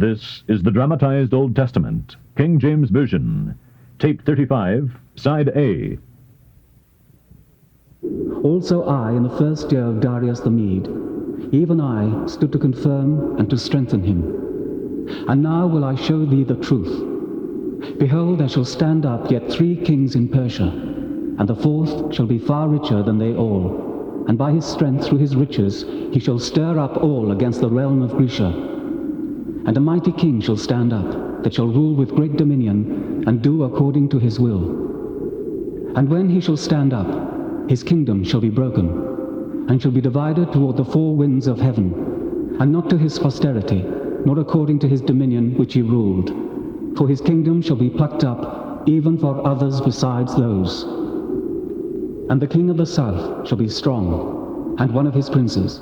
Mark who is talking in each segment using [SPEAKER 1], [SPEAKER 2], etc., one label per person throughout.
[SPEAKER 1] This is the Dramatized Old Testament, King James Version, Tape 35, Side A.
[SPEAKER 2] Also I, in the first year of Darius the Mede, even I stood to confirm and to strengthen him. And now will I show thee the truth. Behold, there shall stand up yet 3 kings in Persia, and the 4th shall be far richer than they all. And by his strength through his riches he shall stir up all against the realm of Grecia. And a mighty king shall stand up, that shall rule with great dominion, and do according to his will. And when he shall stand up, his kingdom shall be broken, and shall be divided toward the 4 winds of heaven, and not to his posterity, nor according to his dominion which he ruled. For his kingdom shall be plucked up, even for others besides those. And the king of the south shall be strong, and one of his princes,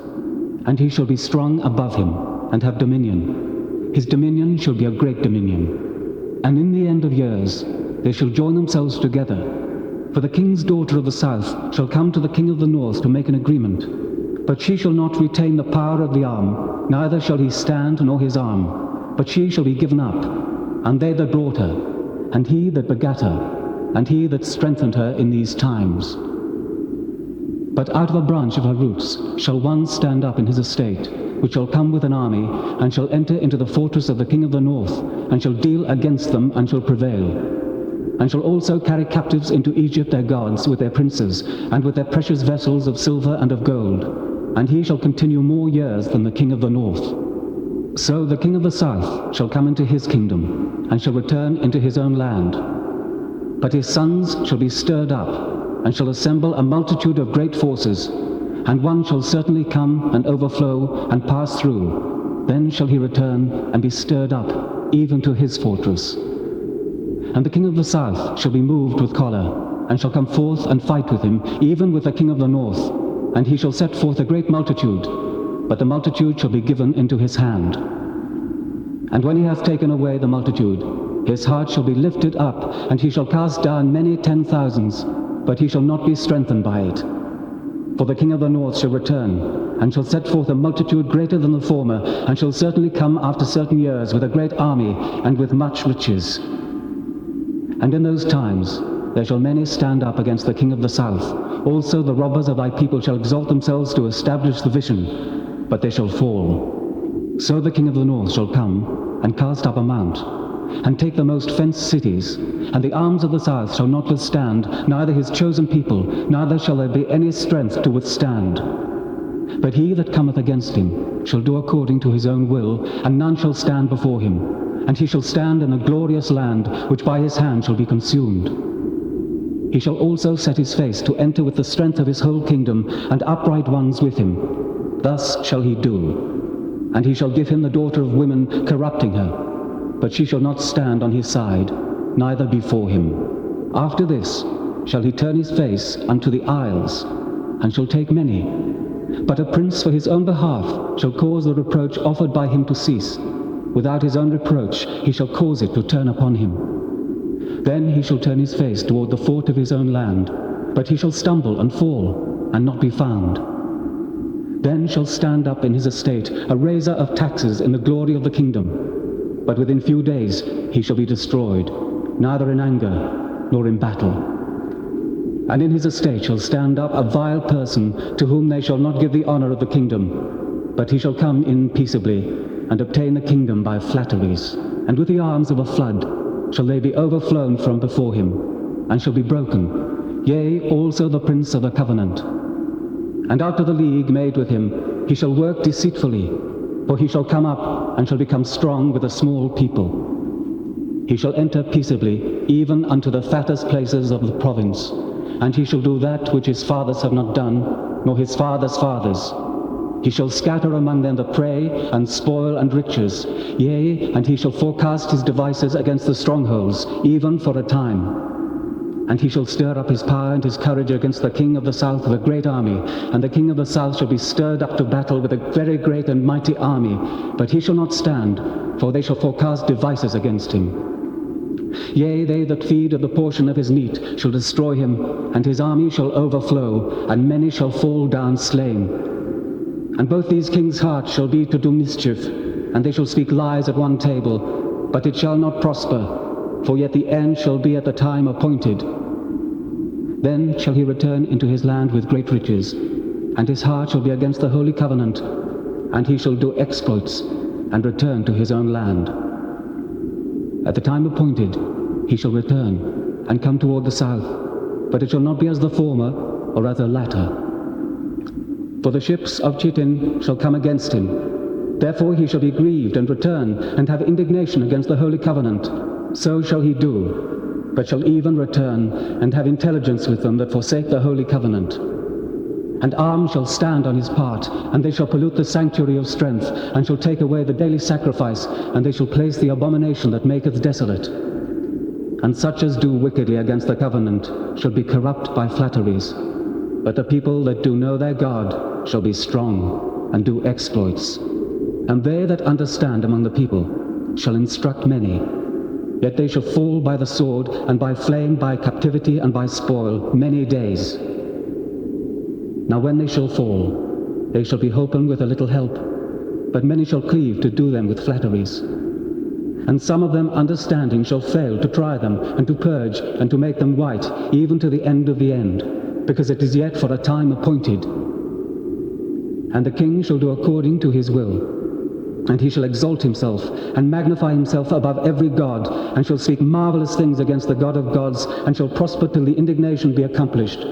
[SPEAKER 2] and he shall be strong above him, and have dominion. His dominion shall be a great dominion. And in the end of years they shall join themselves together. For the king's daughter of the south shall come to the king of the north to make an agreement. But she shall not retain the power of the arm, neither shall he stand nor his arm. But she shall be given up, and they that brought her, and he that begat her, and he that strengthened her in these times. But out of a branch of her roots shall one stand up in his estate, which shall come with an army, and shall enter into the fortress of the king of the north, and shall deal against them, and shall prevail. And shall also carry captives into Egypt their gods with their princes, and with their precious vessels of silver and of gold. And he shall continue more years than the king of the north. So the king of the south shall come into his kingdom, and shall return into his own land. But his sons shall be stirred up, and shall assemble a multitude of great forces, and one shall certainly come and overflow and pass through. Then shall he return and be stirred up, even to his fortress. And the king of the south shall be moved with choler, and shall come forth and fight with him, even with the king of the north. And he shall set forth a great multitude, but the multitude shall be given into his hand. And when he hath taken away the multitude, his heart shall be lifted up, and he shall cast down many 10,000s, but he shall not be strengthened by it. For the king of the north shall return, and shall set forth a multitude greater than the former, and shall certainly come after certain years with a great army, and with much riches. And in those times there shall many stand up against the king of the south. Also the robbers of thy people shall exalt themselves to establish the vision, but they shall fall. So the king of the north shall come, and cast up a mount, and take the most fenced cities, and the arms of the south shall not withstand, neither his chosen people, neither shall there be any strength to withstand. But he that cometh against him shall do according to his own will, and none shall stand before him. And he shall stand in a glorious land, which by his hand shall be consumed. He shall also set his face to enter with the strength of his whole kingdom, and upright ones with him. Thus shall he do. And he shall give him the daughter of women, corrupting her. But she shall not stand on his side, neither before him. After this shall he turn his face unto the isles, and shall take many. But a prince for his own behalf shall cause the reproach offered by him to cease. Without his own reproach he shall cause it to turn upon him. Then he shall turn his face toward the fort of his own land, but he shall stumble and fall, and not be found. Then shall stand up in his estate a raiser of taxes in the glory of the kingdom. But within few days he shall be destroyed, neither in anger nor in battle. And in his estate shall stand up a vile person, to whom they shall not give the honor of the kingdom, but he shall come in peaceably, and obtain the kingdom by flatteries. And with the arms of a flood shall they be overflown from before him, and shall be broken, yea, also the prince of the covenant. And after the league made with him, he shall work deceitfully, for he shall come up, and shall become strong with a small people. He shall enter peaceably, even unto the fattest places of the province, and he shall do that which his fathers have not done, nor his fathers' fathers. He shall scatter among them the prey, and spoil and riches, yea, and he shall forecast his devices against the strongholds, even for a time. And he shall stir up his power and his courage against the king of the south with a great army. And the king of the south shall be stirred up to battle with a very great and mighty army. But he shall not stand, for they shall forecast devices against him. Yea, they that feed of the portion of his meat shall destroy him, and his army shall overflow, and many shall fall down slain. And both these kings' hearts shall be to do mischief, and they shall speak lies at one table, but it shall not prosper, for yet the end shall be at the time appointed. Then shall he return into his land with great riches, and his heart shall be against the holy covenant, and he shall do exploits, and return to his own land. At the time appointed he shall return, and come toward the south, but it shall not be as the former, or as the latter. For the ships of Chittim shall come against him. Therefore he shall be grieved, and return, and have indignation against the holy covenant. So shall he do, but shall even return, and have intelligence with them that forsake the holy covenant. And arms shall stand on his part, and they shall pollute the sanctuary of strength, and shall take away the daily sacrifice, and they shall place the abomination that maketh desolate. And such as do wickedly against the covenant shall be corrupt by flatteries. But the people that do know their God shall be strong, and do exploits. And they that understand among the people shall instruct many. Yet they shall fall by the sword, and by flame, by captivity, and by spoil, many days. Now when they shall fall, they shall be holpen with a little help, but many shall cleave to do them with flatteries. And some of them understanding shall fail to try them, and to purge, and to make them white, even to the end of the end, because it is yet for a time appointed. And the king shall do according to his will, and he shall exalt himself, and magnify himself above every god, and shall speak marvelous things against the God of gods, and shall prosper till the indignation be accomplished.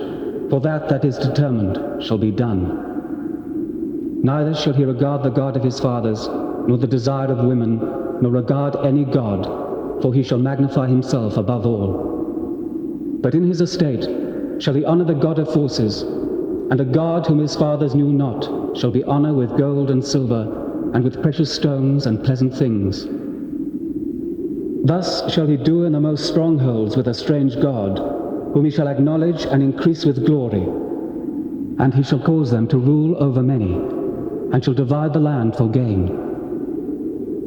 [SPEAKER 2] For that is determined shall be done. Neither shall he regard the God of his fathers, nor the desire of women, nor regard any god, for he shall magnify himself above all. But in his estate shall he honor the God of forces, and a God whom his fathers knew not shall be honor with gold and silver, and with precious stones and pleasant things. Thus shall he do in the most strongholds with a strange God, whom he shall acknowledge and increase with glory. And he shall cause them to rule over many, and shall divide the land for gain.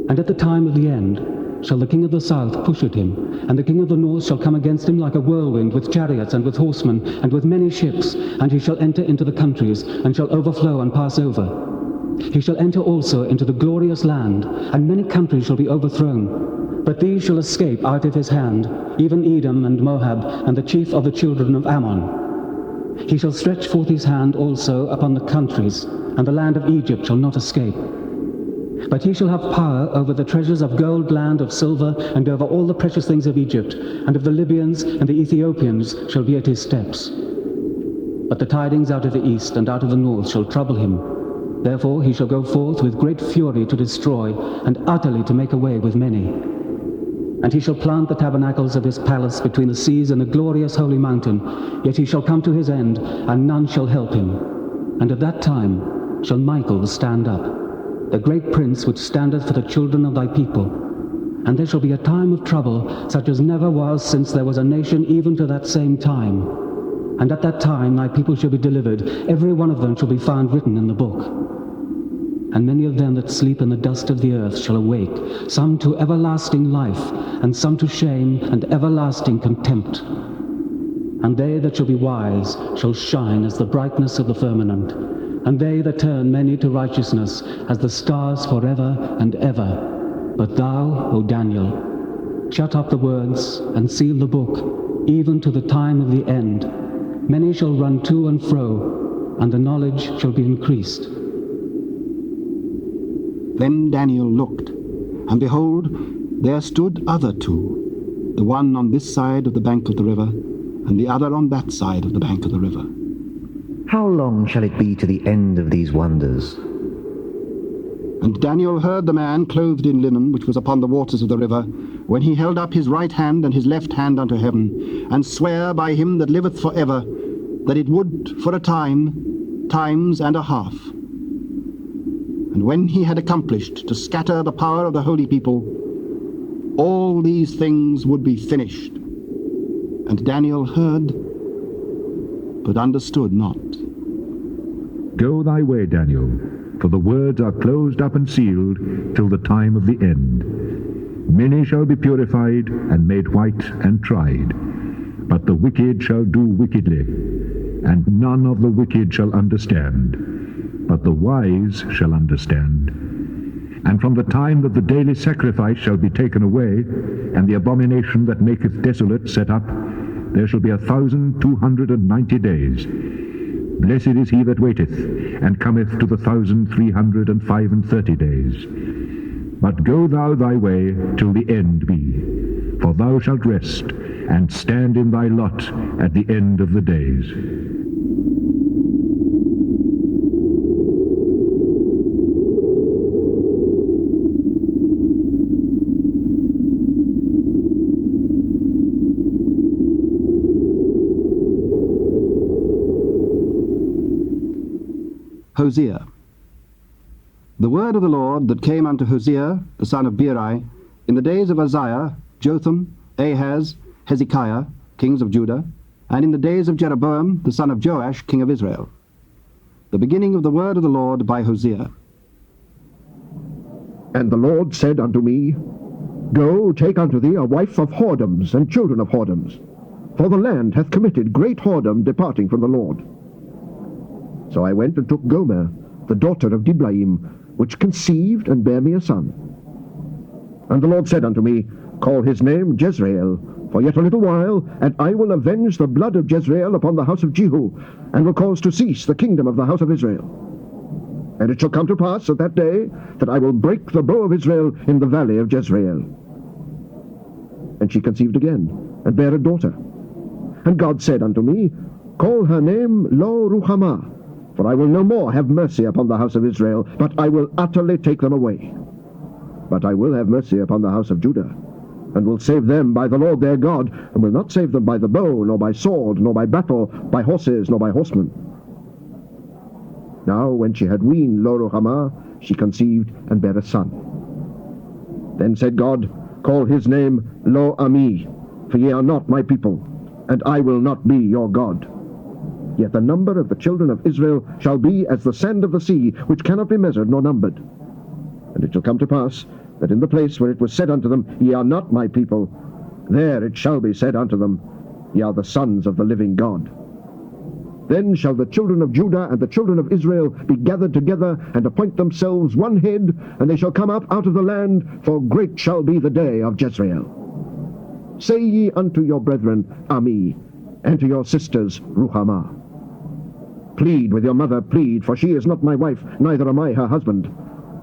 [SPEAKER 2] And at the time of the end shall the king of the south push at him, and the king of the north shall come against him like a whirlwind, with chariots and with horsemen, and with many ships, and he shall enter into the countries, and shall overflow and pass over. He shall enter also into the glorious land, and many countries shall be overthrown. But these shall escape out of his hand, even Edom and Moab, and the chief of the children of Ammon. He shall stretch forth his hand also upon the countries, and the land of Egypt shall not escape. But he shall have power over the treasures of gold, land, of silver, and over all the precious things of Egypt, and of the Libyans and the Ethiopians shall be at his steps. But the tidings out of the east and out of the north shall trouble him. Therefore he shall go forth with great fury to destroy, and utterly to make away with many. And he shall plant the tabernacles of his palace between the seas and the glorious holy mountain. Yet he shall come to his end, and none shall help him. And at that time shall Michael stand up, the great prince which standeth for the children of thy people. And there shall be a time of trouble, such as never was since there was a nation even to that same time. And at that time thy people shall be delivered, every one of them shall be found written in the book. And many of them that sleep in the dust of the earth shall awake, some to everlasting life, and some to shame and everlasting contempt. And they that shall be wise shall shine as the brightness of the firmament, and they that turn many to righteousness as the stars forever and ever. But thou, O Daniel, shut up the words and seal the book, even to the time of the end. Many shall run to and fro, and the knowledge shall be increased.
[SPEAKER 3] Then Daniel looked, and behold, there stood other two, the one on this side of the bank of the river, and the other on that side of the bank of the river.
[SPEAKER 4] How long shall it be to the end of these wonders?
[SPEAKER 3] And Daniel heard the man clothed in linen, which was upon the waters of the river, when he held up his right hand and his left hand unto heaven, and sware by him that liveth for ever, that it would for a time, times and a half. And when he had accomplished to scatter the power of the holy people, all these things would be finished. And Daniel heard, but understood not.
[SPEAKER 1] Go thy way, Daniel, for the words are closed up and sealed till the time of the end. Many shall be purified and made white and tried, but the wicked shall do wickedly, and none of the wicked shall understand, but the wise shall understand. And from the time that the daily sacrifice shall be taken away, and the abomination that maketh desolate set up, there shall be 1,290 days. Blessed is he that waiteth, and cometh to the 1,335 days. But go thou thy way till the end be, for thou shalt rest, and stand in thy lot at the end of the days.
[SPEAKER 3] Hosea. The word of the Lord that came unto Hosea, the son of Beeri, in the days of Uzziah, Jotham, Ahaz, Hezekiah, kings of Judah, and in the days of Jeroboam, the son of Joash, king of Israel. The beginning of the word of the Lord by Hosea.
[SPEAKER 5] And the Lord said unto me, Go, take unto thee a wife of whoredoms and children of whoredoms, for the land hath committed great whoredom departing from the Lord. So I went and took Gomer, the daughter of Diblaim, which conceived and bare me a son. And the Lord said unto me, Call his name Jezreel, for yet a little while, and I will avenge the blood of Jezreel upon the house of Jehu, and will cause to cease the kingdom of the house of Israel. And it shall come to pass at that day, that I will break the bow of Israel in the valley of Jezreel. And she conceived again, and bare a daughter. And God said unto me, Call her name Lo Ruhamah, for I will no more have mercy upon the house of Israel, but I will utterly take them away. But I will have mercy upon the house of Judah, and will save them by the Lord their God, and will not save them by the bow, nor by sword, nor by battle, by horses, nor by horsemen. Now when she had weaned Lo Ruhamah, she conceived and bare a son. Then said God, Call his name Lo Ami, for ye are not my people, and I will not be your God. Yet the number of the children of Israel shall be as the sand of the sea, which cannot be measured nor numbered. And it shall come to pass, that in the place where it was said unto them, Ye are not my people, there it shall be said unto them, Ye are the sons of the living God. Then shall the children of Judah and the children of Israel be gathered together, and appoint themselves one head, and they shall come up out of the land, for great shall be the day of Jezreel. Say ye unto your brethren, Ami, and to your sisters, Ruhamah. Plead with your mother, plead, for she is not my wife, neither am I her husband.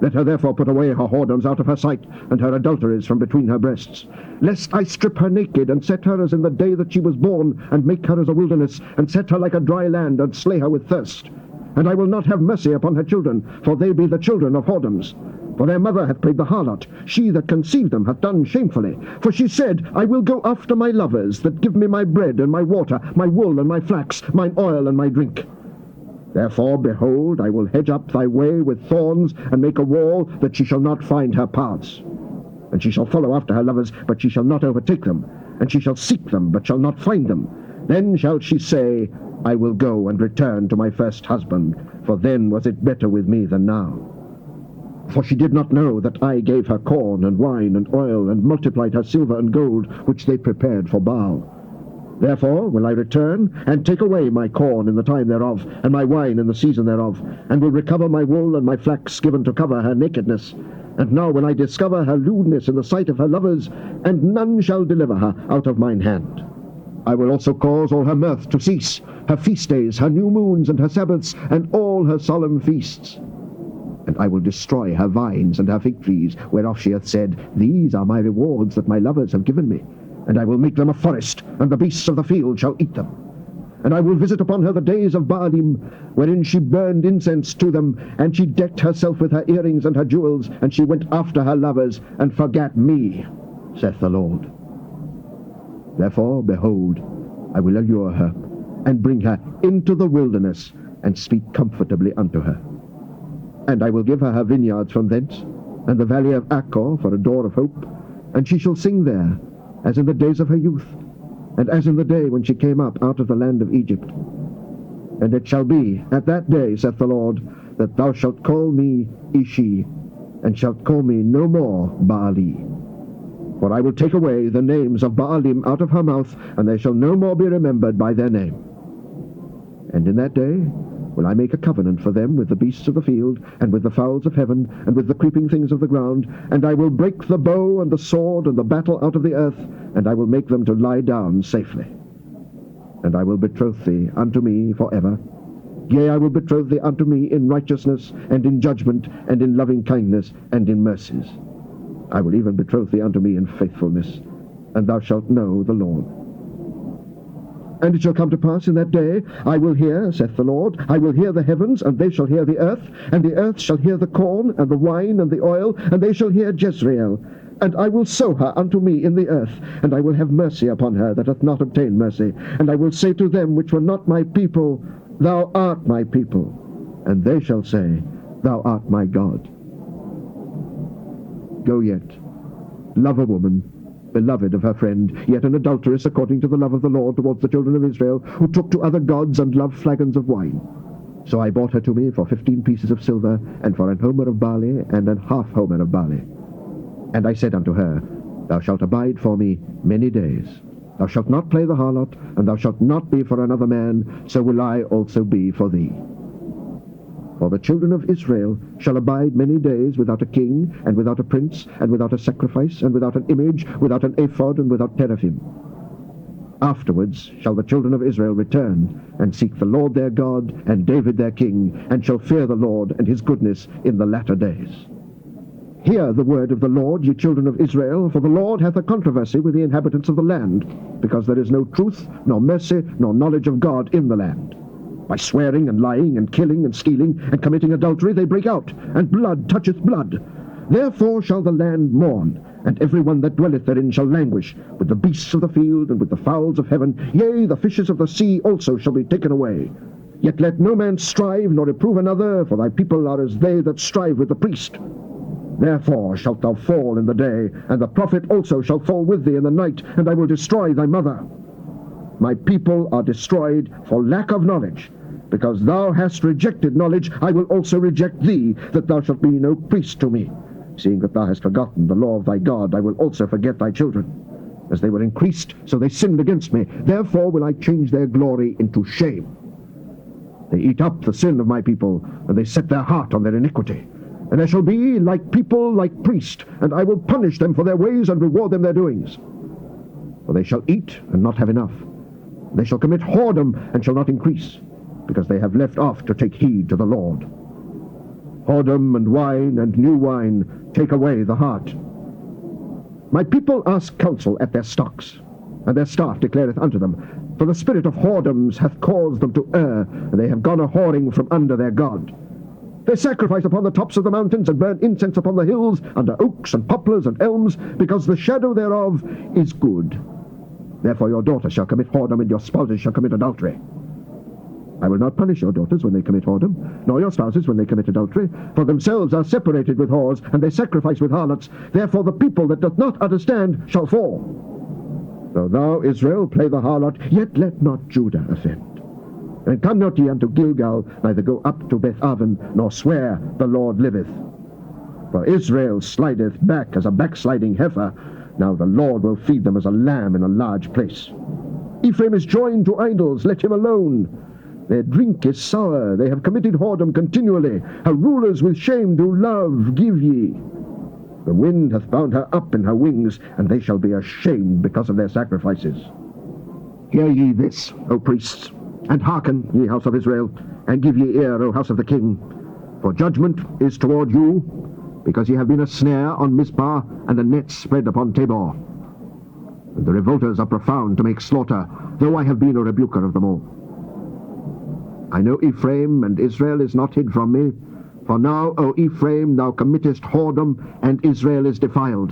[SPEAKER 5] Let her therefore put away her whoredoms out of her sight, and her adulteries from between her breasts, lest I strip her naked, and set her as in the day that she was born, and make her as a wilderness, and set her like a dry land, and slay her with thirst. And I will not have mercy upon her children, for they be the children of whoredoms. For their mother hath played the harlot, she that conceived them hath done shamefully. For she said, I will go after my lovers, that give me my bread and my water, my wool and my flax, mine oil and my drink. Therefore, behold, I will hedge up thy way with thorns, and make a wall, that she shall not find her paths. And she shall follow after her lovers, but she shall not overtake them. And she shall seek them, but shall not find them. Then shall she say, I will go and return to my first husband, for then was it better with me than now. For she did not know that I gave her corn and wine and oil, and multiplied her silver and gold, which they prepared for Baal. Therefore will I return, and take away my corn in the time thereof, and my wine in the season thereof, and will recover my wool and my flax given to cover her nakedness. And now will I discover her lewdness in the sight of her lovers, and none shall deliver her out of mine hand. I will also cause all her mirth to cease, her feast days, her new moons, and her Sabbaths, and all her solemn feasts. And I will destroy her vines and her fig trees, whereof she hath said, These are my rewards that my lovers have given me. And I will make them a forest, and the beasts of the field shall eat them. And I will visit upon her the days of Baalim, wherein she burned incense to them, and she decked herself with her earrings and her jewels, and she went after her lovers, and forgat me, saith the Lord. Therefore, behold, I will allure her, and bring her into the wilderness, and speak comfortably unto her. And I will give her vineyards from thence, and the valley of Achor for a door of hope, and she shall sing there, as in the days of her youth, and as in the day when she came up out of the land of Egypt. And it shall be at that day, saith the Lord, that thou shalt call me Ishi, and shalt call me no more Baali. For I will take away the names of Baalim out of her mouth, and they shall no more be remembered by their name. And in that day will I make a covenant for them with the beasts of the field, and with the fowls of heaven, and with the creeping things of the ground, and I will break the bow and the sword and the battle out of the earth, and I will make them to lie down safely. And I will betroth thee unto me for ever. Yea, I will betroth thee unto me in righteousness, and in judgment, and in loving kindness, and in mercies. I will even betroth thee unto me in faithfulness, and thou shalt know the Lord. And it shall come to pass in that day, I will hear, saith the Lord, I will hear the heavens, and they shall hear the earth, and the earth shall hear the corn, and the wine, and the oil, and they shall hear Jezreel. And I will sow her unto me in the earth, and I will have mercy upon her that hath not obtained mercy. And I will say to them which were not my people, Thou art my people. And they shall say, Thou art my God. Go yet, love a woman, beloved of her friend, yet an adulteress according to the love of the Lord towards the children of Israel, who took to other gods and loved flagons of wine. So I bought her to me for 15 pieces of silver, and for an homer of barley, and an half homer of barley. And I said unto her, Thou shalt abide for me many days. Thou shalt not play the harlot, and thou shalt not be for another man, so will I also be for thee. For the children of Israel shall abide many days without a king, and without a prince, and without a sacrifice, and without an image, without an ephod, and without teraphim. Afterwards shall the children of Israel return, and seek the Lord their God, and David their king, and shall fear the Lord and his goodness in the latter days. Hear the word of the Lord, ye children of Israel, for the Lord hath a controversy with the inhabitants of the land, because there is no truth, nor mercy, nor knowledge of God in the land. By swearing and lying and killing and stealing and committing adultery they break out, and blood toucheth blood. Therefore shall the land mourn, and every one that dwelleth therein shall languish, with the beasts of the field and with the fowls of heaven, yea, the fishes of the sea also shall be taken away. Yet let no man strive nor reprove another, for thy people are as they that strive with the priest. Therefore shalt thou fall in the day, and the prophet also shall fall with thee in the night, and I will destroy thy mother. My people are destroyed for lack of knowledge. Because thou hast rejected knowledge, I will also reject thee, that thou shalt be no priest to me. Seeing that thou hast forgotten the law of thy God, I will also forget thy children. As they were increased, so they sinned against me. Therefore will I change their glory into shame. They eat up the sin of my people, and they set their heart on their iniquity. And they shall be like people, like priests, and I will punish them for their ways and reward them their doings. For they shall eat and not have enough. They shall commit whoredom and shall not increase, because they have left off to take heed to the Lord. Whoredom and wine and new wine take away the heart. My people ask counsel at their stocks, and their staff declareth unto them, for the spirit of whoredoms hath caused them to err, and they have gone a-whoring from under their God. They sacrifice upon the tops of the mountains, and burn incense upon the hills, under oaks and poplars and elms, because the shadow thereof is good. Therefore your daughters shall commit whoredom, and your spouses shall commit adultery. I will not punish your daughters when they commit whoredom, nor your spouses when they commit adultery, for themselves are separated with whores, and they sacrifice with harlots. Therefore the people that doth not understand shall fall. Though thou, Israel, play the harlot, yet let not Judah offend. And come not ye unto Gilgal, neither go up to Beth-aven, nor swear, the Lord liveth. For Israel slideth back as a backsliding heifer. Now the Lord will feed them as a lamb in a large place. Ephraim is joined to idols, let him alone. Their drink is sour, they have committed whoredom continually. Her rulers with shame do love, give ye. The wind hath bound her up in her wings, and they shall be ashamed because of their sacrifices. Hear ye this, O priests, and hearken, ye house of Israel, and give ye ear, O house of the king. For judgment is toward you, because ye have been a snare on Mizpah, and a net spread upon Tabor. And the revolters are profound to make slaughter, though I have been a rebuker of them all. I know Ephraim, and Israel is not hid from me. For now, O Ephraim, thou committest whoredom, and Israel is defiled.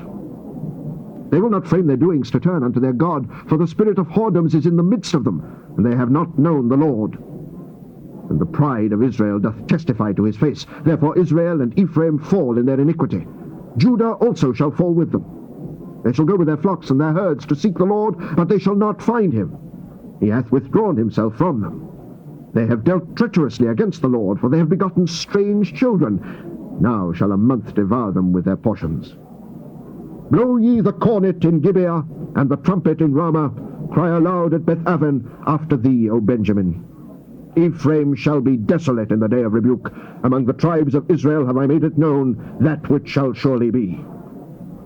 [SPEAKER 5] They will not frame their doings to turn unto their God, for the spirit of whoredoms is in the midst of them, and they have not known the Lord. And the pride of Israel doth testify to his face. Therefore Israel and Ephraim fall in their iniquity. Judah also shall fall with them. They shall go with their flocks and their herds to seek the Lord, but they shall not find him. He hath withdrawn himself from them. They have dealt treacherously against the Lord, for they have begotten strange children. Now shall a month devour them with their portions. Blow ye the cornet in Gibeah, and the trumpet in Ramah. Cry aloud at Beth-aven after thee, O Benjamin. Ephraim shall be desolate in the day of rebuke. Among the tribes of Israel have I made it known that which shall surely be.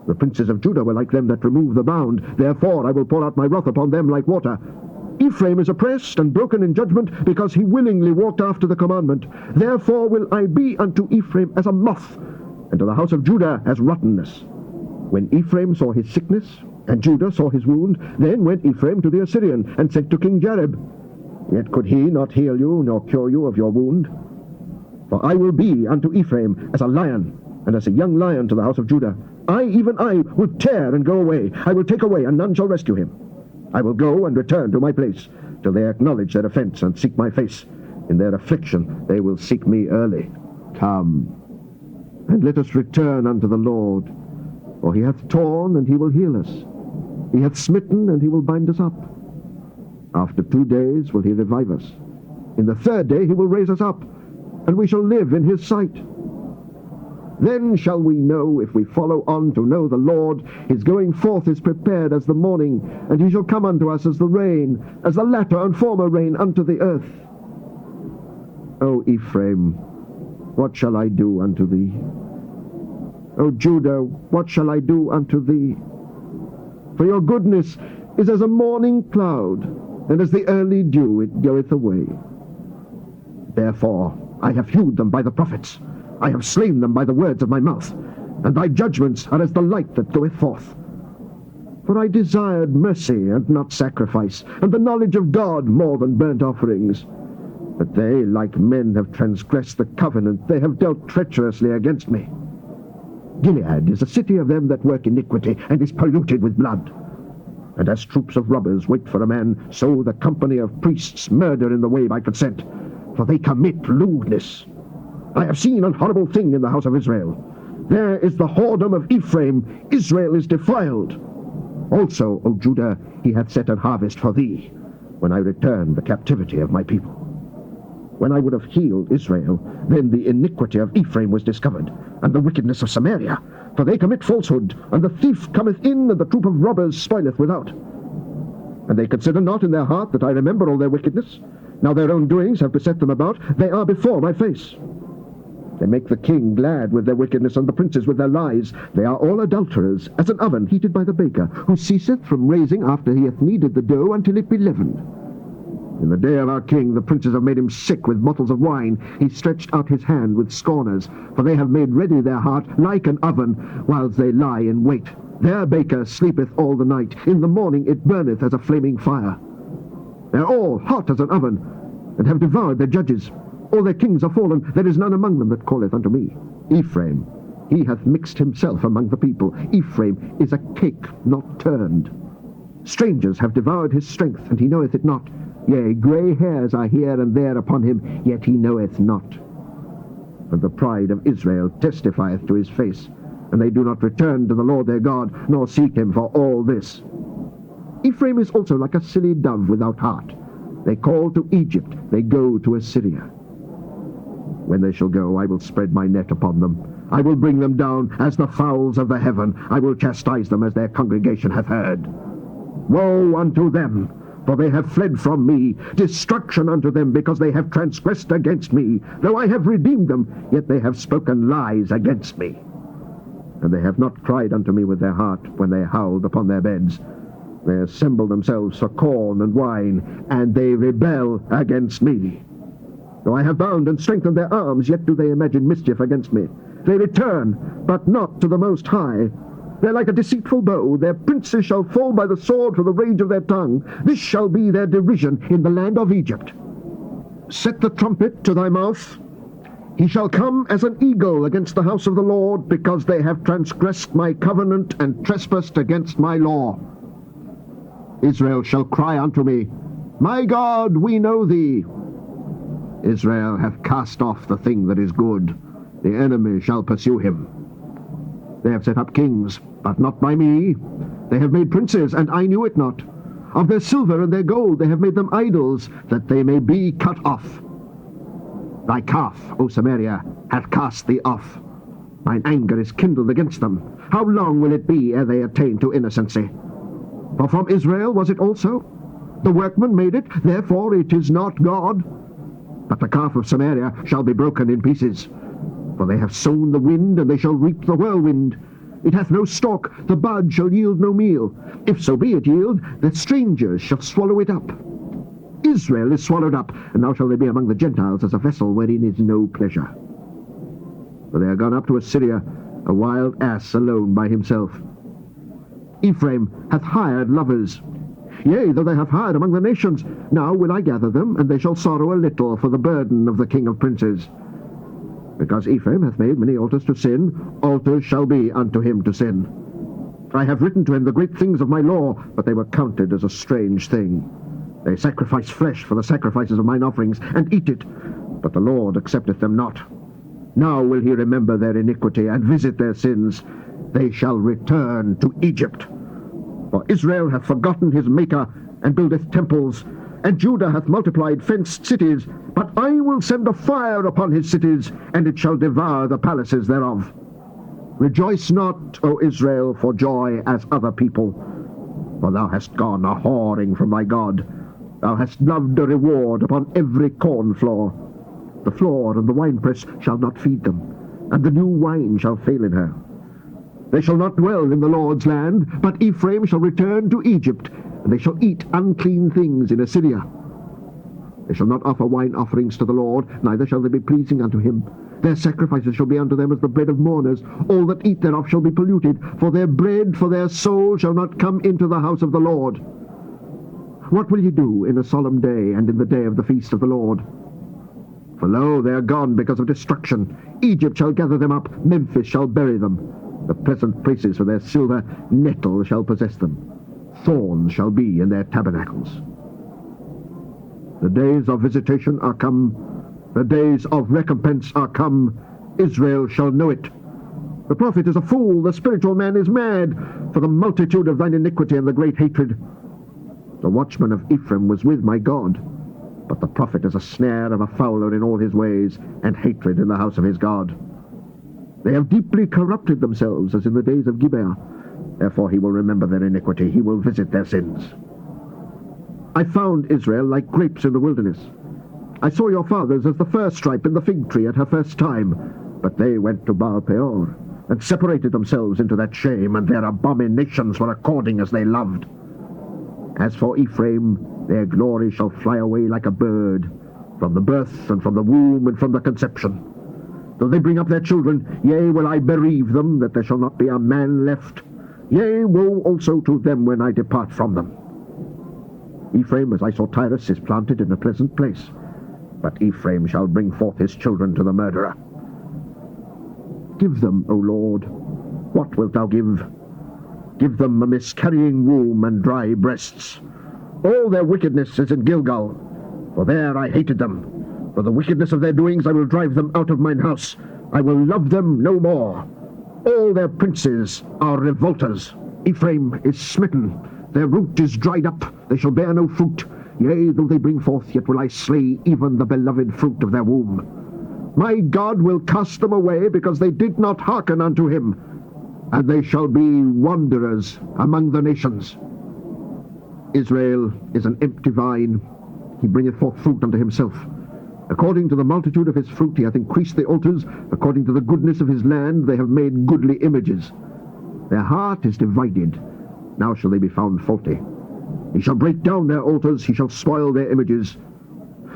[SPEAKER 5] The princes of Judah were like them that remove the bound. Therefore I will pour out my wrath upon them like water. Ephraim is oppressed and broken in judgment, because he willingly walked after the commandment. Therefore will I be unto Ephraim as a moth, and to the house of Judah as rottenness. When Ephraim saw his sickness, and Judah saw his wound, then went Ephraim to the Assyrian, and said to King Jareb, Yet could he not heal you, nor cure you of your wound? For I will be unto Ephraim as a lion, and as a young lion to the house of Judah. I, even I, will tear and go away. I will take away, and none shall rescue him. I will go and return to my place, till they acknowledge their offense and seek my face. In their affliction they will seek me early. Come, and let us return unto the Lord. For he hath torn, and he will heal us. He hath smitten, and he will bind us up. After 2 days will he revive us. In the 3rd day he will raise us up, and we shall live in his sight. Then shall we know, if we follow on to know the Lord, his going forth is prepared as the morning, and he shall come unto us as the rain, as the latter and former rain unto the earth. O Ephraim, what shall I do unto thee? O Judah, what shall I do unto thee? For your goodness is as a morning cloud, and as the early dew it goeth away. Therefore I have hewed them by the prophets, I have slain them by the words of my mouth, and thy judgments are as the light that goeth forth. For I desired mercy and not sacrifice, and the knowledge of God more than burnt offerings. But they, like men, have transgressed the covenant, they have dealt treacherously against me. Gilead is a city of them that work iniquity, and is polluted with blood. And as troops of robbers wait for a man, so the company of priests murder in the way by consent, for they commit lewdness. I have seen an horrible thing in the house of Israel. There is the whoredom of Ephraim. Israel is defiled. Also, O Judah, he hath set an harvest for thee, when I return the captivity of my people. When I would have healed Israel, then the iniquity of Ephraim was discovered, and the wickedness of Samaria. For they commit falsehood, and the thief cometh in, and the troop of robbers spoileth without. And they consider not in their heart that I remember all their wickedness. Now their own doings have beset them about, they are before my face. They make the king glad with their wickedness, and the princes with their lies. They are all adulterers, as an oven heated by the baker, who ceaseth from raising after he hath kneaded the dough until it be leavened. In the day of our king the princes have made him sick with bottles of wine. He stretched out his hand with scorners, for they have made ready their heart like an oven, whilst they lie in wait. Their baker sleepeth all the night. In the morning it burneth as a flaming fire. They are all hot as an oven, and have devoured their judges. All their kings are fallen, there is none among them that calleth unto me. Ephraim, he hath mixed himself among the people. Ephraim is a cake not turned. Strangers have devoured his strength, and he knoweth it not. Yea, grey hairs are here and there upon him, yet he knoweth not. And the pride of Israel testifieth to his face, and they do not return to the Lord their God, nor seek him for all this. Ephraim is also like a silly dove without heart. They call to Egypt, they go to Assyria. When they shall go, I will spread my net upon them. I will bring them down as the fowls of the heaven. I will chastise them as their congregation hath heard. Woe unto them, for they have fled from me. Destruction unto them, because they have transgressed against me. Though I have redeemed them, yet they have spoken lies against me. And they have not cried unto me with their heart when they howled upon their beds. They assemble themselves for corn and wine, and they rebel against me. Though I have bound and strengthened their arms, yet do they imagine mischief against me. They return, but not to the Most High. They're like a deceitful bow. Their princes shall fall by the sword for the rage of their tongue. This shall be their derision in the land of Egypt. Set the trumpet to thy mouth. He shall come as an eagle against the house of the Lord, because they have transgressed my covenant and trespassed against my law. Israel shall cry unto me, My God, we know thee. Israel hath cast off the thing that is good. The enemy shall pursue him. They have set up kings, but not by me. They have made princes, and I knew it not. Of their silver and their gold they have made them idols, that they may be cut off. Thy calf, O Samaria, hath cast thee off. Mine anger is kindled against them. How long will it be ere they attain to innocency? For from Israel was it also? The workman made it, therefore it is not God. But the calf of Samaria shall be broken in pieces. For they have sown the wind, and they shall reap the whirlwind. It hath no stalk, the bud shall yield no meal. If so be it yield, the strangers shall swallow it up. Israel is swallowed up, and now shall they be among the Gentiles as a vessel wherein is no pleasure. For they are gone up to Assyria, a wild ass alone by himself. Ephraim hath hired lovers. Yea, though they have hired among the nations, now will I gather them, and they shall sorrow a little for the burden of the king of princes. Because Ephraim hath made many altars to sin, altars shall be unto him to sin. I have written to him the great things of my law, but they were counted as a strange thing. They sacrifice flesh for the sacrifices of mine offerings, and eat it, but the Lord accepteth them not. Now will he remember their iniquity, and visit their sins. They shall return to Egypt. For Israel hath forgotten his Maker, and buildeth temples, and Judah hath multiplied fenced cities. But I will send a fire upon his cities, and it shall devour the palaces thereof. Rejoice not, O Israel, for joy as other people, for thou hast gone a whoring from thy God. Thou hast loved a reward upon every corn floor. The floor and the winepress shall not feed them, and the new wine shall fail in her. They shall not dwell in the Lord's land, but Ephraim shall return to Egypt, and they shall eat unclean things in Assyria. They shall not offer wine offerings to the Lord, neither shall they be pleasing unto him. Their sacrifices shall be unto them as the bread of mourners. All that eat thereof shall be polluted, for their bread, for their soul shall not come into the house of the Lord. What will ye do in a solemn day, and in the day of the feast of the Lord? For lo, they are gone because of destruction. Egypt shall gather them up, Memphis shall bury them. The pleasant places for their silver, nettle shall possess them. Thorns shall be in their tabernacles. The days of visitation are come, the days of recompense are come. Israel shall know it. The prophet is a fool, the spiritual man is mad, for the multitude of thine iniquity and the great hatred. The watchman of Ephraim was with my God, but the prophet is a snare and a fowler in all his ways, and hatred in the house of his God. They have deeply corrupted themselves, as in the days of Gibeah. Therefore he will remember their iniquity, he will visit their sins. I found Israel like grapes in the wilderness. I saw your fathers as the first ripe in the fig tree at her first time, but they went to Baal Peor, and separated themselves into that shame, and their abominations were according as they loved. As for Ephraim, their glory shall fly away like a bird, from the birth, and from the womb, and from the conception. Though they bring up their children, yea, will I bereave them, that there shall not be a man left. Yea, woe also to them when I depart from them. Ephraim, as I saw Tyrus, is planted in a pleasant place, but Ephraim shall bring forth his children to the murderer. Give them, O Lord, what wilt thou give? Give them a miscarrying womb and dry breasts. All their wickedness is in Gilgal, for there I hated them. For the wickedness of their doings I will drive them out of mine house. I will love them no more. All their princes are revolters. Ephraim is smitten. Their root is dried up. They shall bear no fruit. Yea, though they bring forth, yet will I slay even the beloved fruit of their womb. My God will cast them away, because they did not hearken unto him. And they shall be wanderers among the nations. Israel is an empty vine. He bringeth forth fruit unto himself. According to the multitude of his fruit he hath increased the altars. According to the goodness of his land they have made goodly images. Their heart is divided. Now shall they be found faulty. He shall break down their altars. He shall spoil their images.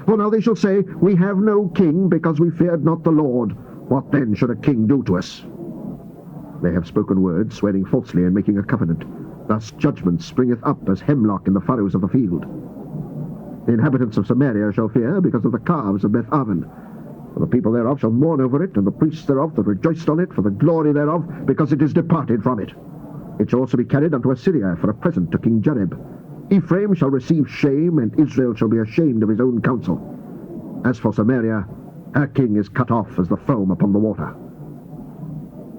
[SPEAKER 5] For now they shall say, We have no king, because we feared not the Lord. What then should a king do to us? They have spoken words, swearing falsely and making a covenant. Thus judgment springeth up as hemlock in the furrows of the field. The inhabitants of Samaria shall fear because of the calves of Beth-aven. For the people thereof shall mourn over it, and the priests thereof that rejoiced on it, for the glory thereof, because it is departed from it. It shall also be carried unto Assyria for a present to King Jareb. Ephraim shall receive shame, and Israel shall be ashamed of his own counsel. As for Samaria, her king is cut off as the foam upon the water.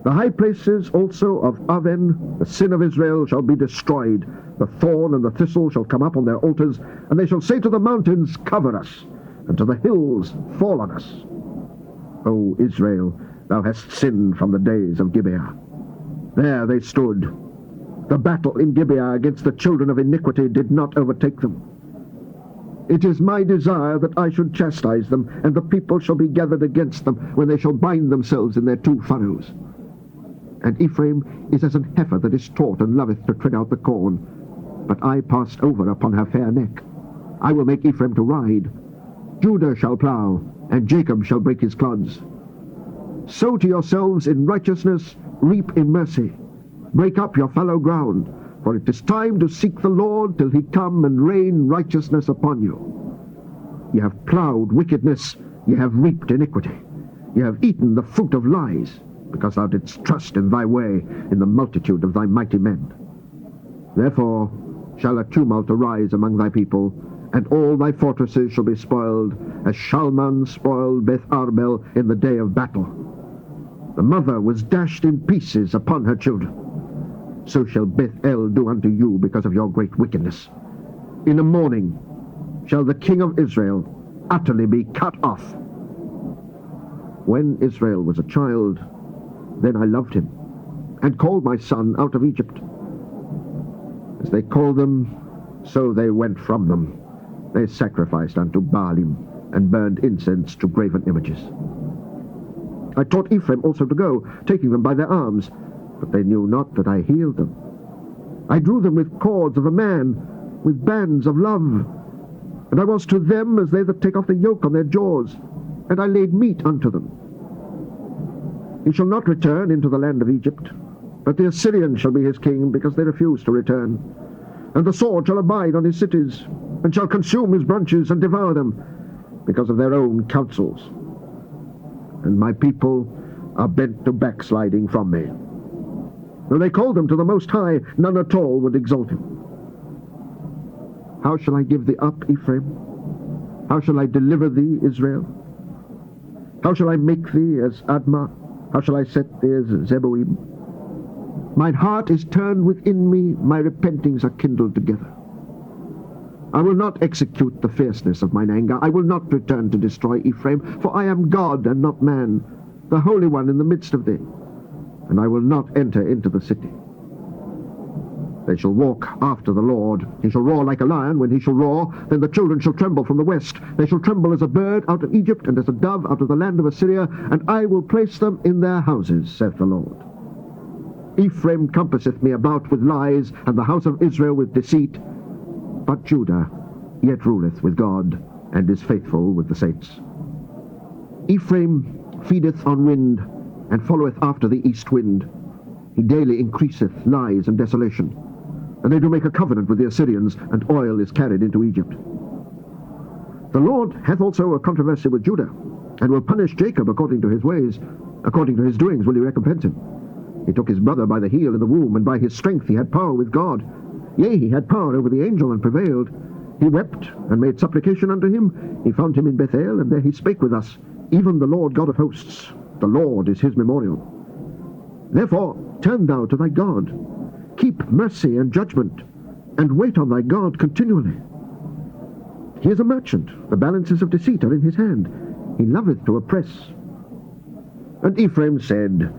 [SPEAKER 5] The high places also of Aven, the sin of Israel, shall be destroyed. The thorn and the thistle shall come up on their altars, and they shall say to the mountains, Cover us, and to the hills, Fall on us. O Israel, thou hast sinned from the days of Gibeah. There they stood. The battle in Gibeah against the children of iniquity did not overtake them. It is my desire that I should chastise them, and the people shall be gathered against them when they shall bind themselves in their two furrows. And Ephraim is as an heifer that is taught and loveth to tread out the corn. But I passed over upon her fair neck. I will make Ephraim to ride. Judah shall plough, and Jacob shall break his clods. Sow to yourselves in righteousness, reap in mercy. Break up your fallow ground, for it is time to seek the Lord till he come and rain righteousness upon you. Ye have ploughed wickedness, ye have reaped iniquity. Ye have eaten the fruit of lies, because thou didst trust in thy way, in the multitude of thy mighty men. Therefore shall a tumult arise among thy people, and all thy fortresses shall be spoiled, as Shalman spoiled Beth Arbel in the day of battle. The mother was dashed in pieces upon her children. So shall Beth El do unto you because of your great wickedness. In the morning shall the king of Israel utterly be cut off. When Israel was a child, then I loved him, and called my son out of Egypt. As they called them, so they went from them. They sacrificed unto Baalim, and burned incense to graven images. I taught Ephraim also to go, taking them by their arms, but they knew not that I healed them. I drew them with cords of a man, with bands of love. And I was to them as they that take off the yoke on their jaws, and I laid meat unto them. He shall not return into the land of Egypt, but the Assyrian shall be his king, because they refuse to return. And the sword shall abide on his cities, and shall consume his branches and devour them, because of their own counsels. And my people are bent to backsliding from me. Though they called them to the Most High, none at all would exalt him. How shall I give thee up, Ephraim? How shall I deliver thee, Israel? How shall I make thee as Admah? How shall I set thee as Zeboim? Mine heart is turned within me, my repentings are kindled together. I will not execute the fierceness of mine anger. I will not return to destroy Ephraim, for I am God and not man, the Holy One in the midst of thee. And I will not enter into the city. They shall walk after the Lord. He shall roar like a lion. When he shall roar, then the children shall tremble from the west. They shall tremble as a bird out of Egypt, and as a dove out of the land of Assyria, and I will place them in their houses, saith the Lord. Ephraim compasseth me about with lies, and the house of Israel with deceit. But Judah yet ruleth with God, and is faithful with the saints. Ephraim feedeth on wind, and followeth after the east wind. He daily increaseth lies and desolation. And they do make a covenant with the Assyrians, and oil is carried into Egypt. The Lord hath also a controversy with Judah, and will punish Jacob according to his ways. According to his doings will he recompense him. He took his brother by the heel in the womb, and by his strength he had power with God. Yea, he had power over the angel, and prevailed. He wept, and made supplication unto him. He found him in Bethel, and there he spake with us. Even the Lord God of hosts, the Lord is his memorial. Therefore turn thou to thy God. Keep mercy and judgment, and wait on thy God continually. He is a merchant. The balances of deceit are in his hand. He loveth to oppress. And Ephraim said,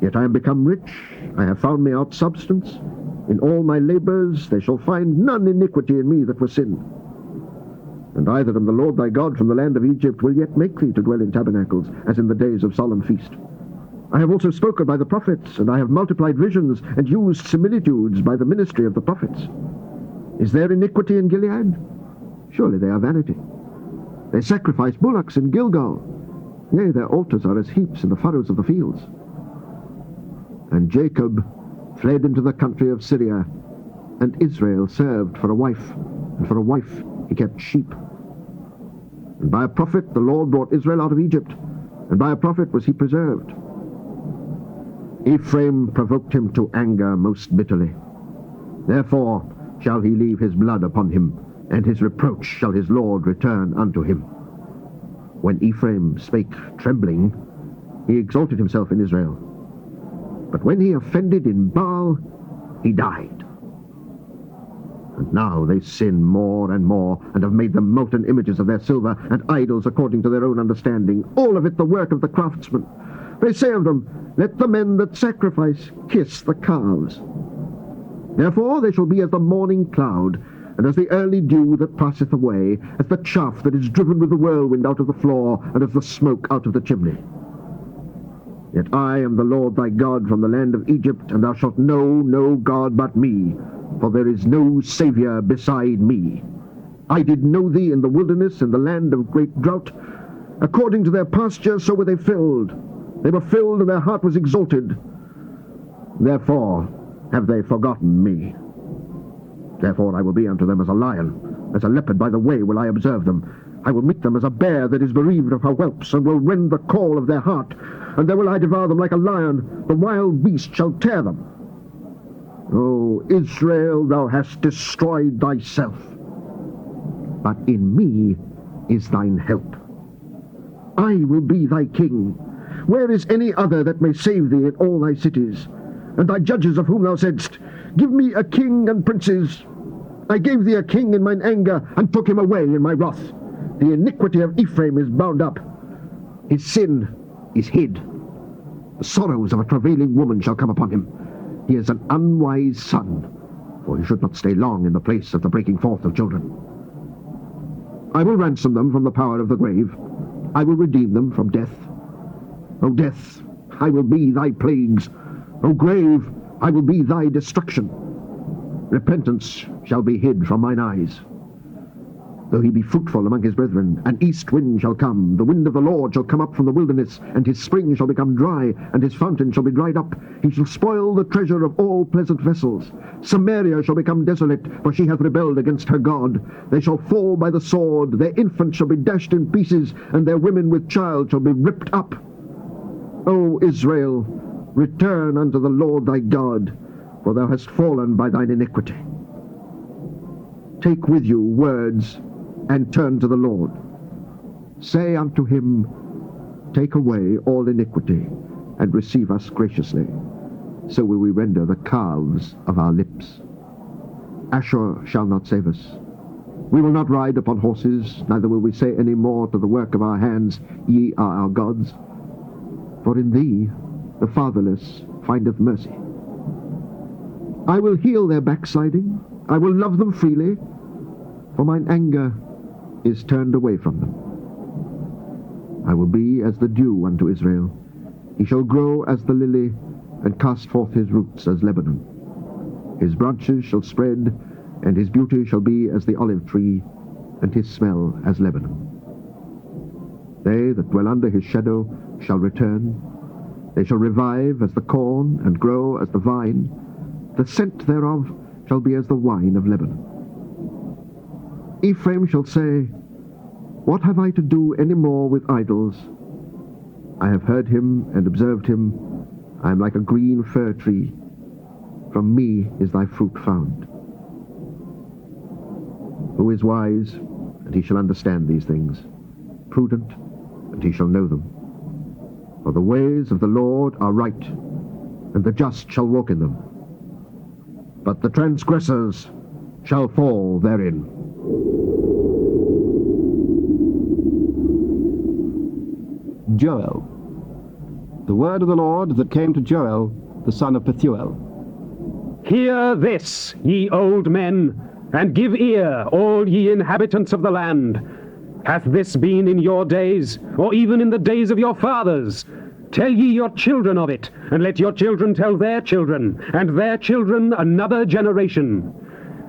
[SPEAKER 5] Yet I am become rich. I have found me out substance. In all my labors they shall find none iniquity in me that was sin. And I that am the Lord thy God from the land of Egypt will yet make thee to dwell in tabernacles, as in the days of solemn feast. I have also spoken by the prophets, and I have multiplied visions, and used similitudes by the ministry of the prophets. Is there iniquity in Gilead? Surely they are vanity. They sacrifice bullocks in Gilgal. Yea, their altars are as heaps in the furrows of the fields. And Jacob fled into the country of Syria, and Israel served for a wife, and for a wife he kept sheep. And by a prophet the Lord brought Israel out of Egypt, and by a prophet was he preserved. Ephraim provoked him to anger most bitterly. Therefore shall he leave his blood upon him, and his reproach shall his Lord return unto him. When Ephraim spake trembling, he exalted himself in Israel. But when he offended in Baal, he died. And now they sin more and more, and have made them molten images of their silver, and idols according to their own understanding, all of it the work of the craftsman. They say of them, Let the men that sacrifice kiss the calves. Therefore they shall be as the morning cloud. and as the early dew that passeth away, as the chaff that is driven with the whirlwind out of the floor, and as the smoke out of the chimney. Yet I am the Lord thy God from the land of Egypt, and thou shalt know no God but me, for there is no Saviour beside me. I did know thee in the wilderness, in the land of great drought. According to their pasture, so were they filled. They were filled, and their heart was exalted. Therefore have they forgotten me. Therefore I will be unto them as a lion, as a leopard by the way will I observe them. I will meet them as a bear that is bereaved of her whelps, and will rend the call of their heart. And there will I devour them like a lion, the wild beast shall tear them. O Israel, thou hast destroyed thyself, but in me is thine help. I will be thy king. Where is any other that may save thee in all thy cities? And thy judges of whom thou saidst, give me a king and princes. I gave thee a king in mine anger, and took him away in my wrath. The iniquity of Ephraim is bound up. His sin is hid. The sorrows of a travailing woman shall come upon him. He is an unwise son, for he should not stay long in the place of the breaking forth of children. I will ransom them from the power of the grave. I will redeem them from death. O death, I will be thy plagues. O grave, I will be thy destruction. Repentance shall be hid from mine eyes. Though he be fruitful among his brethren, an east wind shall come, the wind of the Lord shall come up from the wilderness, and his spring shall become dry, and his fountain shall be dried up. He shall spoil the treasure of all pleasant vessels. Samaria shall become desolate, for she hath rebelled against her God. They shall fall by the sword, their infants shall be dashed in pieces, and their women with child shall be ripped up. O Israel, return unto the Lord thy God, for thou hast fallen by thine iniquity. Take with you words, and turn to the Lord. Say unto him, take away all iniquity, and receive us graciously. So will we render the calves of our lips. Ashur shall not save us. We will not ride upon horses, neither will we say any more to the work of our hands, ye are our gods. For in thee the fatherless findeth mercy. I will heal their backsliding, I will love them freely, for mine anger is turned away from them. I will be as the dew unto Israel. He shall grow as the lily, and cast forth his roots as Lebanon. His branches shall spread, and his beauty shall be as the olive tree, and his smell as Lebanon. They that dwell under his shadow shall return. They shall revive as the corn, and grow as the vine. The scent thereof shall be as the wine of Lebanon. Ephraim shall say, what have I to do any more with idols? I have heard him and observed him. I am like a green fir tree. From me is thy fruit found. Who is wise, and he shall understand these things, prudent, and he shall know them. For the ways of the Lord are right, and the just shall walk in them. But the transgressors shall fall therein.
[SPEAKER 3] Joel. The word of the Lord that came to Joel, the son of Pethuel.
[SPEAKER 6] Hear this, ye old men, and give ear, all ye inhabitants of the land. Hath this been in your days, or even in the days of your fathers? Tell ye your children of it, and let your children tell their children, and their children another generation.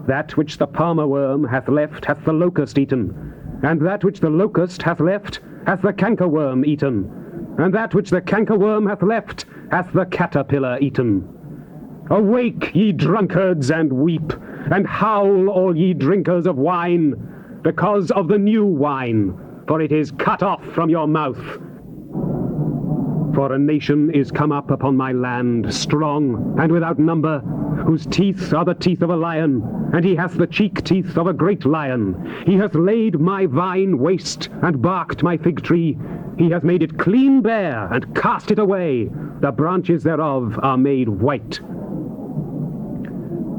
[SPEAKER 6] That which the palmer worm hath left hath the locust eaten, and that which the locust hath left hath the cankerworm eaten, and that which the cankerworm hath left hath the caterpillar eaten. Awake, ye drunkards, and weep, and howl, all ye drinkers of wine, because of the new wine, for it is cut off from your mouth. For a nation is come up upon my land, strong and without number, whose teeth are the teeth of a lion, and he hath the cheek teeth of a great lion. He hath laid my vine waste, and barked my fig tree. He hath made it clean bare, and cast it away. The branches thereof are made white.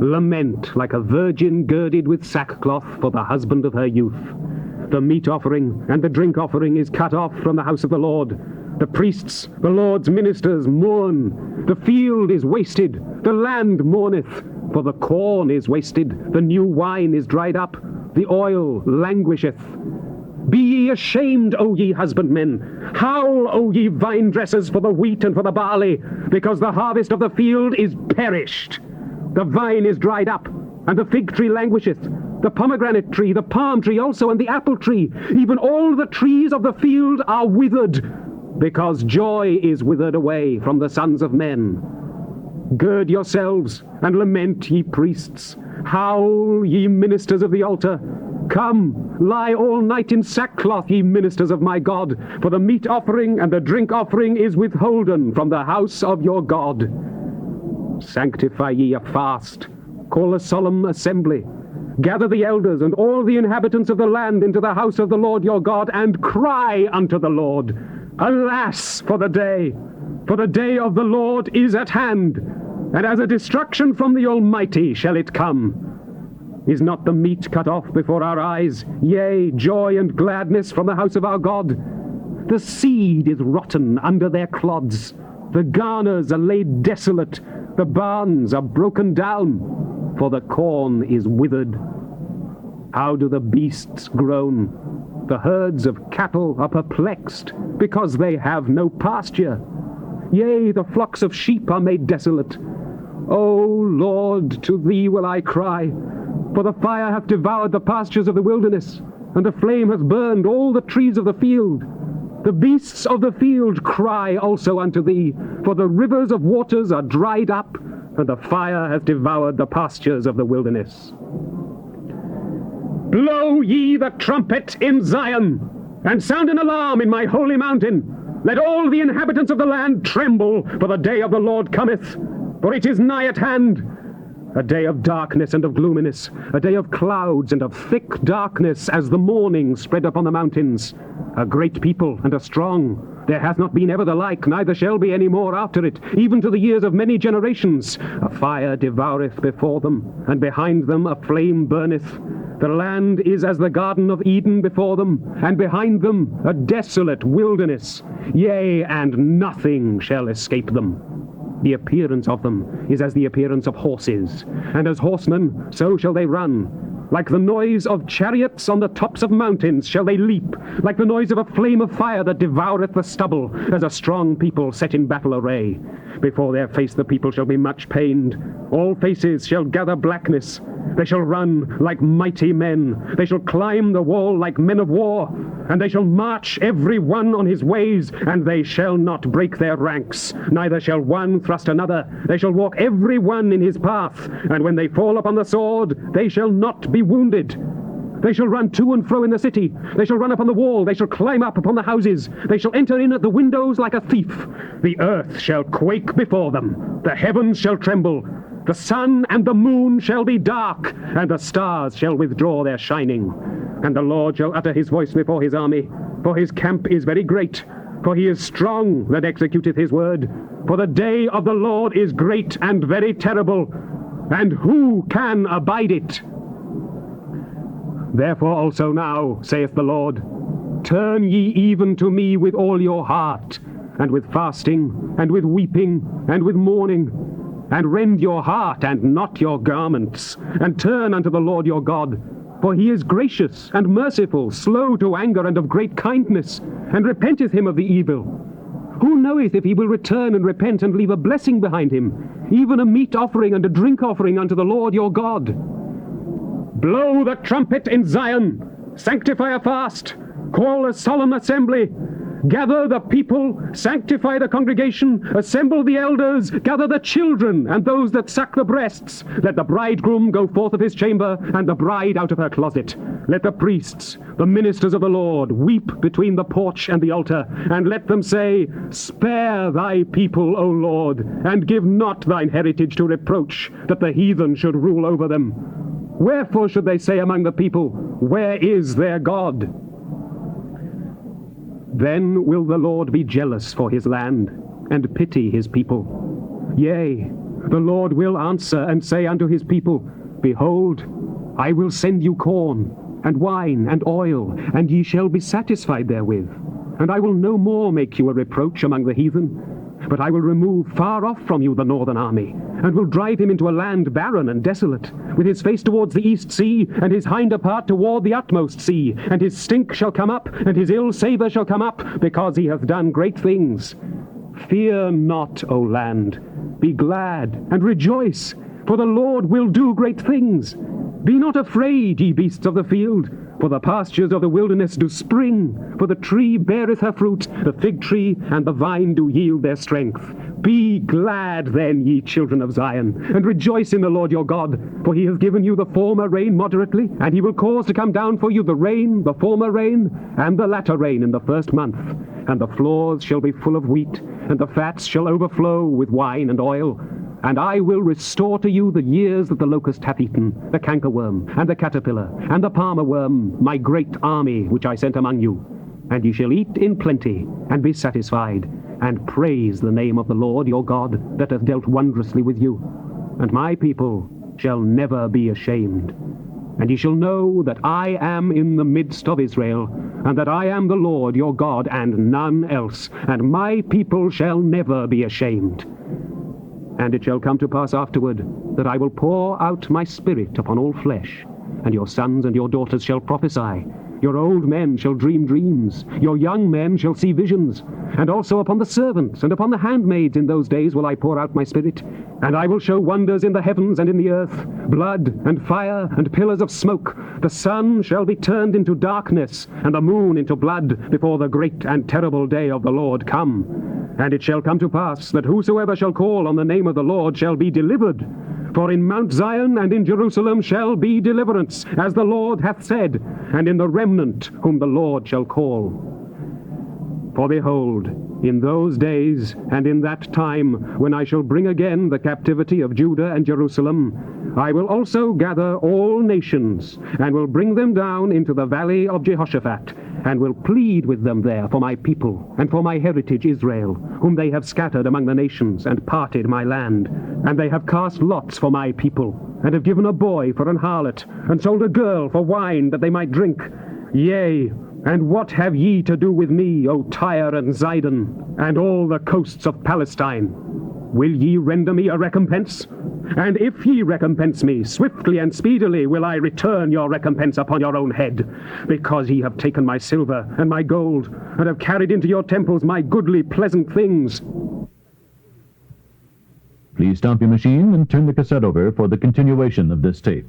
[SPEAKER 6] Lament like a virgin girded with sackcloth for the husband of her youth. The meat offering and the drink offering is cut off from the house of the Lord. The priests, the Lord's ministers, mourn. The field is wasted, the land mourneth. For the corn is wasted, the new wine is dried up, the oil languisheth. Be ye ashamed, O ye husbandmen! Howl, O ye vine dressers, for the wheat and for the barley, because the harvest of the field is perished. The vine is dried up, and the fig tree languisheth, the pomegranate tree, the palm tree also, and the apple tree. Even all the trees of the field are withered, because joy is withered away from the sons of men. Gird yourselves, and lament, ye priests. Howl, ye ministers of the altar. Come, lie all night in sackcloth, ye ministers of my God, for the meat offering and the drink offering is withholden from the house of your God. Sanctify ye a fast, call a solemn assembly. Gather the elders and all the inhabitants of the land into the house of the Lord your God, and cry unto the Lord. Alas for the day of the Lord is at hand, and as a destruction from the Almighty shall it come. Is not the meat cut off before our eyes? Yea, joy and gladness from the house of our God. The seed is rotten under their clods. The garners are laid desolate. The barns are broken down, for the corn is withered. How do the beasts groan? The herds of cattle are perplexed, because they have no pasture. Yea, the flocks of sheep are made desolate. O Lord, to thee will I cry. For the fire hath devoured the pastures of the wilderness, and the flame hath burned all the trees of the field. The beasts of the field cry also unto thee, for the rivers of waters are dried up, and the fire hath devoured the pastures of the wilderness. Blow ye the trumpet in Zion, and sound an alarm in my holy mountain. Let all the inhabitants of the land tremble, for the day of the Lord cometh, for it is nigh at hand. A day of darkness and of gloominess, a day of clouds and of thick darkness, as the morning spread upon the mountains. A great people and a strong. There hath not been ever the like, neither shall be any more after it, even to the years of many generations. A fire devoureth before them, and behind them a flame burneth. The land is as the garden of Eden before them, and behind them a desolate wilderness. Yea, and nothing shall escape them. The appearance of them is as the appearance of horses, and as horsemen so shall they run. Like the noise of chariots on the tops of mountains shall they leap, like the noise of a flame of fire that devoureth the stubble, as a strong people set in battle array. Before their face the people shall be much pained. All faces shall gather blackness. They shall run like mighty men. They shall climb the wall like men of war. And they shall march every one on his ways, and they shall not break their ranks. Neither shall one thrust another. They shall walk every one in his path. And when they fall upon the sword, they shall not be wounded. They shall run to and fro in the city. They shall run upon the wall. They shall climb up upon the houses. They shall enter in at the windows like a thief. The earth shall quake before them. The heavens shall tremble. The sun and the moon shall be dark, and the stars shall withdraw their shining. And the Lord shall utter his voice before his army, for his camp is very great, for he is strong that executeth his word. For the day of the Lord is great and very terrible, and who can abide it? Therefore also now, saith the Lord, turn ye even to me with all your heart, and with fasting, and with weeping, and with mourning, and rend your heart and not your garments, and turn unto the Lord your God. For he is gracious and merciful, slow to anger, and of great kindness, and repenteth him of the evil. Who knoweth if he will return and repent and leave a blessing behind him, even a meat offering and a drink offering unto the Lord your God? Blow the trumpet in Zion, sanctify a fast, call a solemn assembly, gather the people, sanctify the congregation, assemble the elders, gather the children and those that suck the breasts. Let the bridegroom go forth of his chamber, and the bride out of her closet. Let the priests, the ministers of the Lord, weep between the porch and the altar, and let them say, spare thy people, O Lord, and give not thine heritage to reproach, that the heathen should rule over them. Wherefore should they say among the people, where is their God? Then will the Lord be jealous for his land, and pity his people. Yea, the Lord will answer and say unto his people, behold, I will send you corn, and wine, and oil, and ye shall be satisfied therewith. And I will no more make you a reproach among the heathen. But I will remove far off from you the northern army, and will drive him into a land barren and desolate, with his face towards the east sea, and his hinder part toward the utmost sea. And his stink shall come up, and his ill savour shall come up, because he hath done great things. Fear not, O land. Be glad and rejoice, for the Lord will do great things. Be not afraid, ye beasts of the field, for the pastures of the wilderness do spring, for the tree beareth her fruit, the fig tree and the vine do yield their strength. Be glad then, ye children of Zion, and rejoice in the Lord your God, for he has given you the former rain moderately, and he will cause to come down for you the rain, the former rain, and the latter rain in the first month. And the floors shall be full of wheat, and the fats shall overflow with wine and oil. And I will restore to you the years that the locust hath eaten, the cankerworm, and the caterpillar, and the palmer worm, my great army which I sent among you. And ye shall eat in plenty, and be satisfied, and praise the name of the Lord your God, that hath dealt wondrously with you. And my people shall never be ashamed. And ye shall know that I am in the midst of Israel, and that I am the Lord your God, and none else, and my people shall never be ashamed. And it shall come to pass afterward, that I will pour out my spirit upon all flesh, and your sons and your daughters shall prophesy. Your old men shall dream dreams, your young men shall see visions, and also upon the servants and upon the handmaids in those days will I pour out my spirit. And I will show wonders in the heavens and in the earth, blood and fire and pillars of smoke. The sun shall be turned into darkness, and the moon into blood, before the great and terrible day of the Lord come. And it shall come to pass, that whosoever shall call on the name of the Lord shall be delivered. For in Mount Zion and in Jerusalem shall be deliverance, as the Lord hath said, and in the remnant whom the Lord shall call. For behold, in those days and in that time, when I shall bring again the captivity of Judah and Jerusalem, I will also gather all nations, and will bring them down into the valley of Jehoshaphat, and will plead with them there for my people, and for my heritage Israel, whom they have scattered among the nations, and parted my land. And they have cast lots for my people, and have given a boy for an harlot, and sold a girl for wine that they might drink. Yea, and what have ye to do with me, O Tyre and Zidon, and all the coasts of Palestine? Will ye render me a recompense? And if ye recompense me, swiftly and speedily will I return your recompense upon your own head, because ye have taken my silver and my gold, and have carried into your temples my goodly pleasant things.
[SPEAKER 1] Please stop your machine and turn the cassette over for the continuation of this tape.